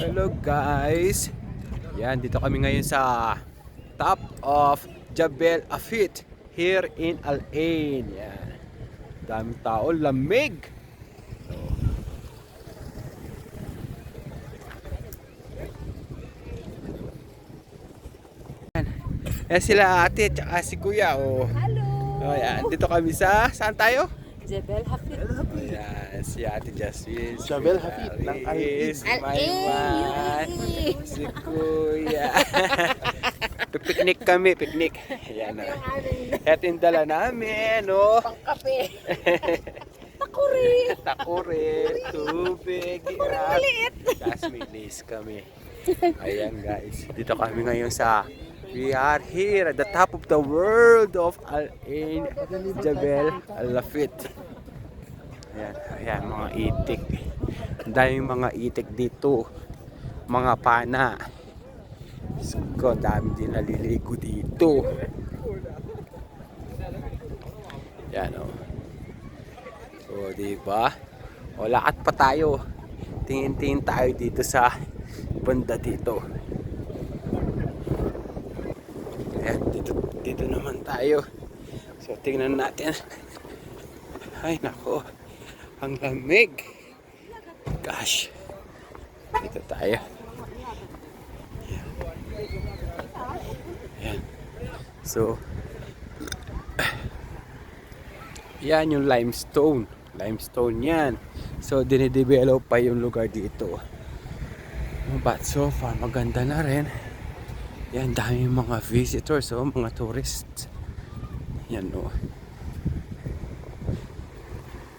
Hello guys. Yan, dito kami ngayon sa top of Jabal Afit here in Al Ain. Yan. Daming tao, lamig. Yan sila ate at saka si kuya. Oh. Hello! Oh, yan. Dito kami sa, saan tayo? Jebel Hafid. Yan, si ate Jasmine. Si Jabal Kuya Hafid ng Aris, si Mayman, si kuya. Picnic kami, picnic. Yan na. Ito yung dala namin, no? Pangkape. Takuri. Takure, tubig. Maliit. Tapos may lace kami. Ayan guys, dito kami ngayon sa we are here at the top of the world of Al Ain, Jabal Al-Lafit. Ayan, ayan mga itik. Ang daming mga itik dito. Mga pana. Ko, dami din naliligo dito. Yan o. O, diba? O, lakad pa tayo. Tingin-tingin tayo dito sa banda dito. Ayan, dito naman tayo. So, tingnan natin. Ay, nako. Ang lamig. Gosh. Dito tayo. Ayan. So, yan yung limestone. Limestone yan. So, dinidevelop pa yung lugar dito. But so far, maganda na rin. Yan, dami mga visitors, oh, mga tourists. Yan, oh.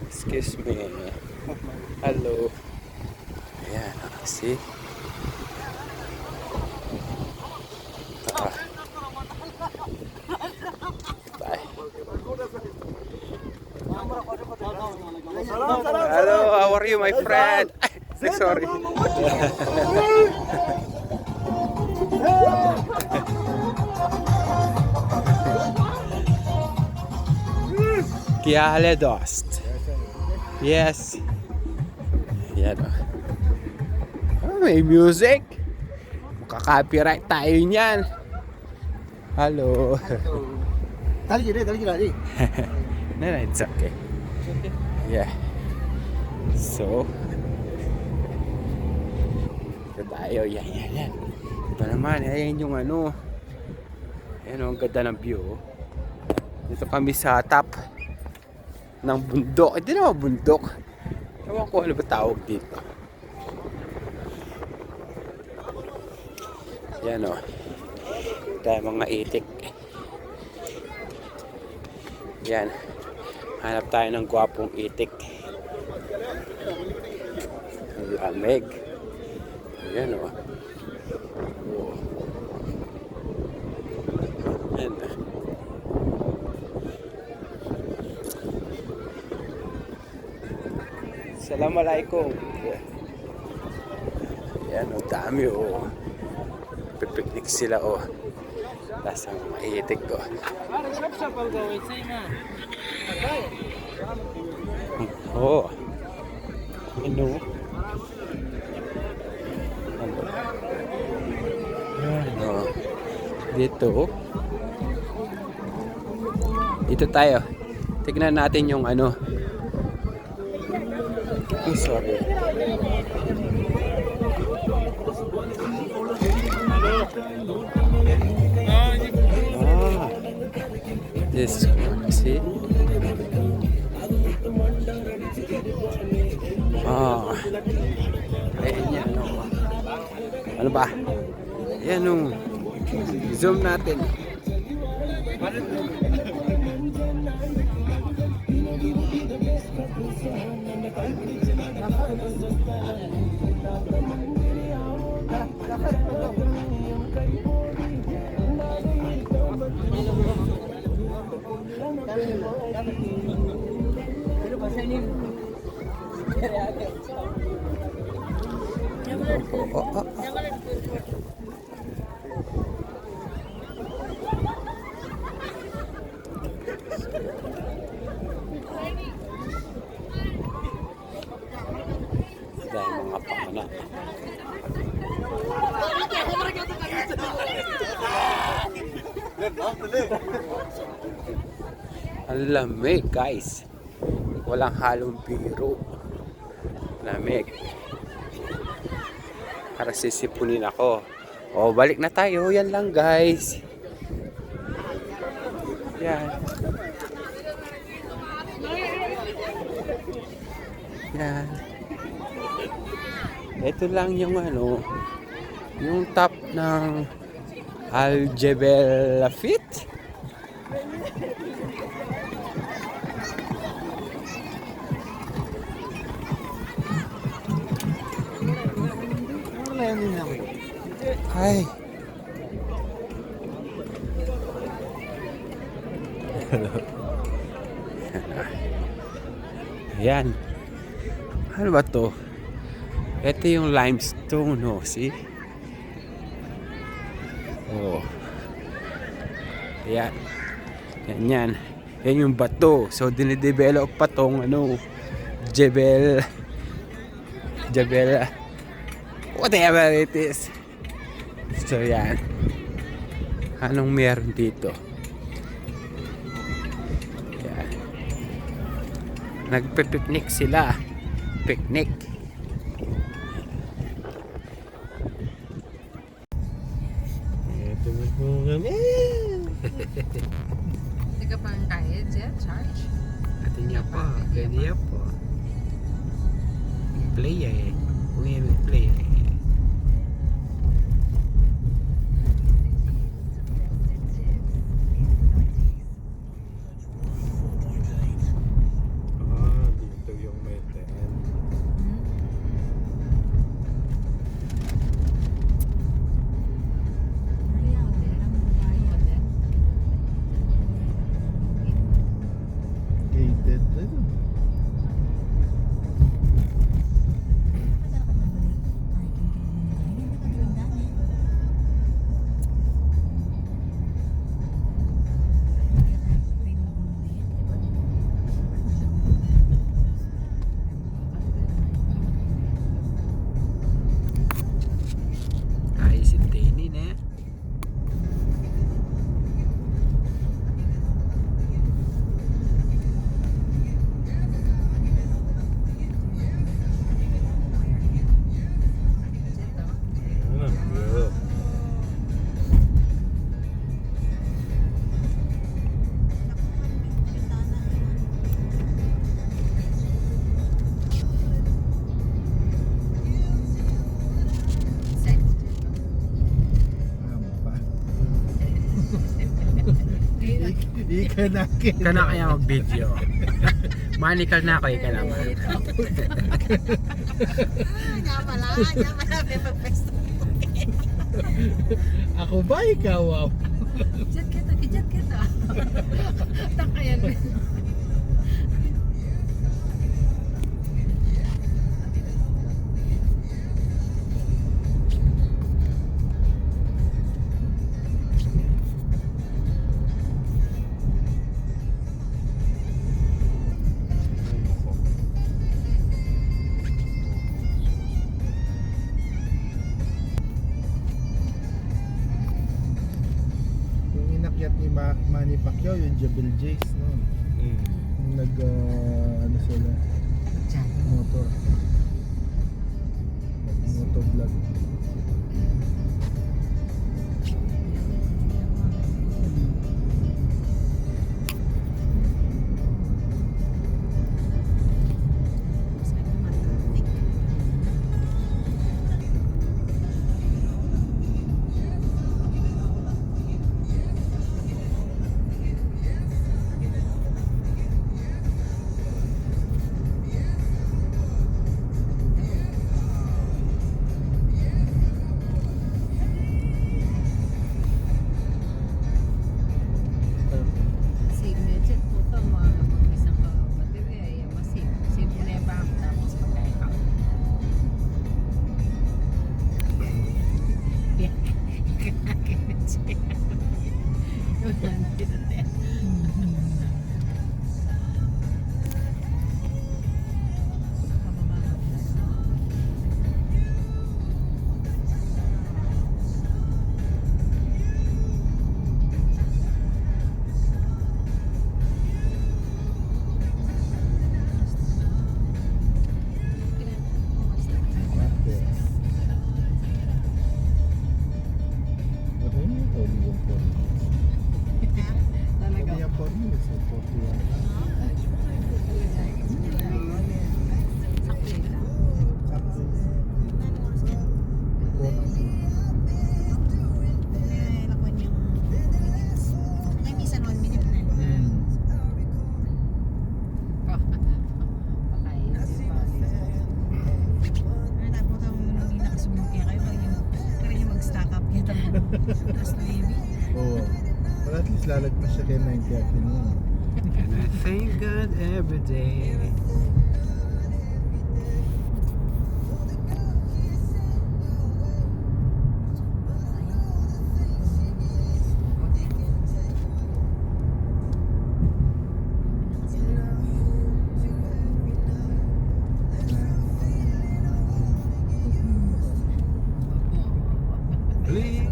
Excuse me. Hello. Ayan, see? Bye. Hello, how are you, my friend? Sorry. Kya hale dost? Yes. Yan o. Oh, may music. Makaka-copyright tayo niyan. Hello. Dali gila. No, it's okay. Yeah. So, ito tayo. Yan. Ito naman, ayan yung ano. Ayan o, ang ganda ng view. Dito kami sa top ng bundok. Hindi naman bundok. Ewan ko ano ba tawag dito. Yan o. Tayo mga itik. Yan. Hanap tayo ng gwapong itik. Ang lamig. Yan o. Yan. Assalamualaikum. Yan o, dami o. Pipiknik sila o. Tapos ang maiitik ko. Oo. Ano? Ano? Dito. Dito tayo. Tignan natin yung ano. Oh, sorry. This one, see? Ayan yan, no? Ano ba? Ayan, no? Zoom natin. Dahil mga pana. Ang lamig guys. Walang halong biro. Lamig. Para sisipunin ako. O, balik na tayo. Yan lang guys. Yan. Yan. Ito lang yung ano, yung top ng Al Jebel Lafit. Ay. Ayan. Ano ba to? Ito yung limestone, no? See? Oh. Ayan. Yan yan. Yan yung bato. So, dinidevelop pa tong ano, Jebel, whatever it is. So, yan. Anong meron dito? Yan. Nagpe-picnic sila. Picnic. Ito mo po kami. Hindi ka pang kaya dyan, charge. Atin niya pa. Ganyan po. Play eh. Kung yan play eh. Dito yung meteran. Gated na yun. Ayos yung tinin eh. Bro. Ikanakin. Ika na kaya mag-video. Manikal na ako, ika naman. Nga pala, may pag-pesto. Ako ba ikaw? Wow. Ijat kita. Takayan. Yung inakyat ni Manny Pacquiao, yung Jebel Jays, no? Yung ano sila, motor. Motovlog. Talaga. Kaya 4 minutes, 41. Sakto yun lang. Sakto. 40. Oo. Pero at least lalagpas siya kay 90 afternoon. And I thank God every day. Please.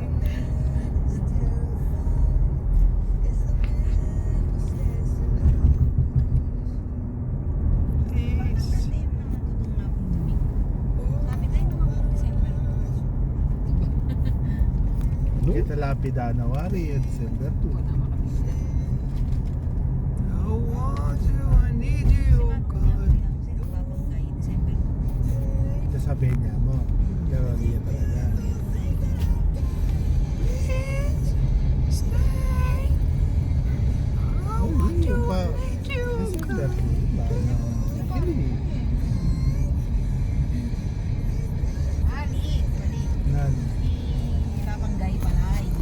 Kita Lapida Nawari at December 2. I want you, I need you, God. Sasabihin niya mo. Pero hindi niya talaga. Yung pa, December 2. Bago na hindi. Nani?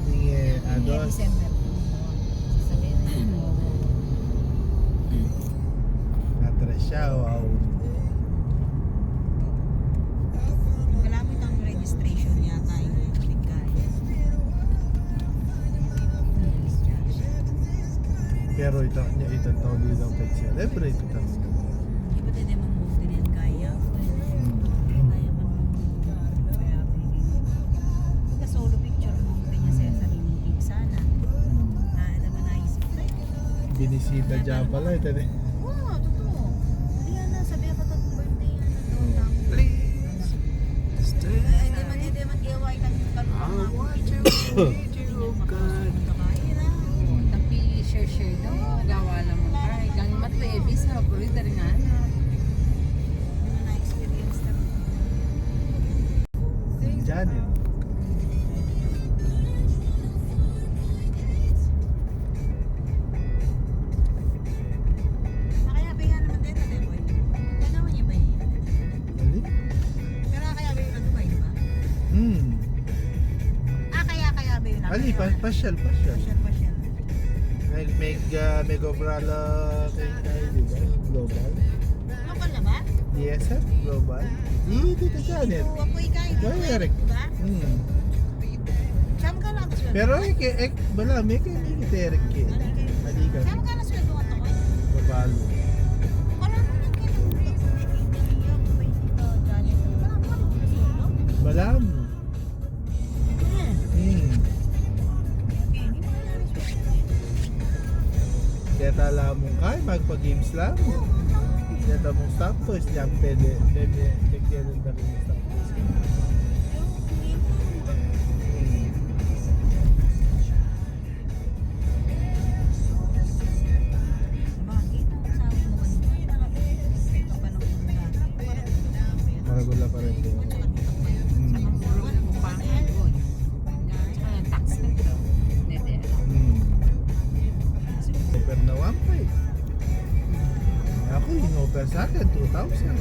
Hindi Ados. Natres siya, wow. Pero ito taon din daw pag-celebrate ito. Binisita dyan pala ito eh. Please. Stay. I want you, I need you, God. Tapi share daw. Gawa lang mo. Ay, gang matli. Bisa. Puri dari nga. Janet. Ali? Ali, pasyal. May gobrala kay di ba? Global. Yes, sir. Global. Dito Janet. Gawin Eric. Pero bala, may kay Eric ke. Halika. Babalo. Balam. Kaya tala mong kaya magpa-games lang. Kaya tala mong stop toys, diyan pwede. Kaya lang dami yung stop toys. Maragula pa rin din. Super na 1.5. Ako, in-offer sa akin, 2,000.